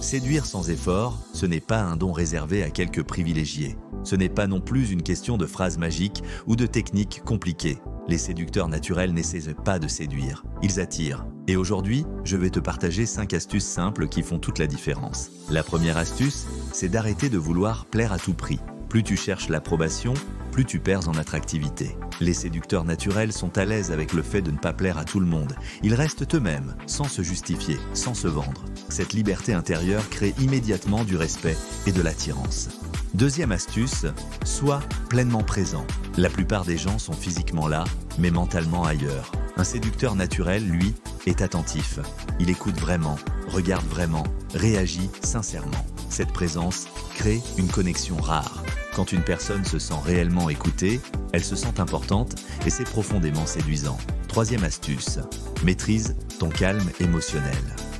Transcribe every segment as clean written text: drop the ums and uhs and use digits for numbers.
Séduire sans effort, ce n'est pas un don réservé à quelques privilégiés. Ce n'est pas non plus une question de phrases magiques ou de techniques compliquées. Les séducteurs naturels n'essaient pas de séduire, ils attirent. Et aujourd'hui, je vais te partager 5 astuces simples qui font toute la différence. La première astuce, c'est d'arrêter de vouloir plaire à tout prix. Plus tu cherches l'approbation, plus tu perds en attractivité. Les séducteurs naturels sont à l'aise avec le fait de ne pas plaire à tout le monde. Ils restent eux-mêmes, sans se justifier, sans se vendre. Cette liberté intérieure crée immédiatement du respect et de l'attirance. Deuxième astuce, sois pleinement présent. La plupart des gens sont physiquement là, mais mentalement ailleurs. Un séducteur naturel, lui, est attentif. Il écoute vraiment, regarde vraiment, réagit sincèrement. Cette présence crée une connexion rare. Quand une personne se sent réellement écoutée, elle se sent importante et c'est profondément séduisant. Troisième astuce, maîtrise ton calme émotionnel.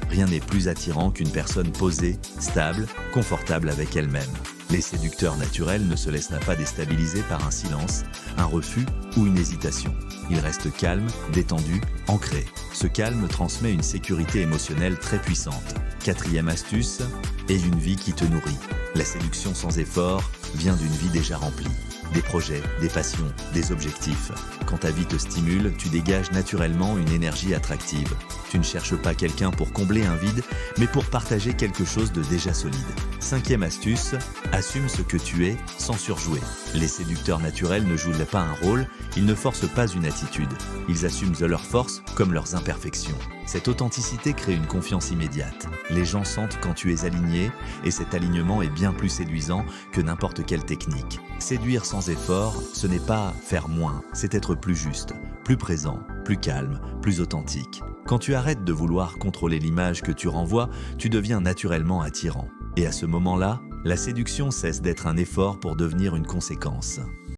Rien n'est plus attirant qu'une personne posée, stable, confortable avec elle-même. Les séducteurs naturels ne se laissent pas déstabiliser par un silence, un refus ou une hésitation. Ils restent calmes, détendus, ancrés. Ce calme transmet une sécurité émotionnelle très puissante. Quatrième astuce, aie une vie qui te nourrit. La séduction sans effort vient d'une vie déjà remplie. Des projets, des passions, des objectifs. Quand ta vie te stimule, tu dégages naturellement une énergie attractive. Tu ne cherches pas quelqu'un pour combler un vide, mais pour partager quelque chose de déjà solide. Cinquième astuce, assume ce que tu es sans surjouer. Les séducteurs naturels ne jouent pas un rôle, ils ne forcent pas une attitude. Ils assument leurs forces comme leurs imperfections. Cette authenticité crée une confiance immédiate. Les gens sentent quand tu es aligné et cet alignement est bien plus séduisant que n'importe quelle technique. Séduire sans effort, ce n'est pas faire moins, c'est être plus juste, plus présent, plus calme, plus authentique. Quand tu arrêtes de vouloir contrôler l'image que tu renvoies, tu deviens naturellement attirant. Et à ce moment-là, la séduction cesse d'être un effort pour devenir une conséquence.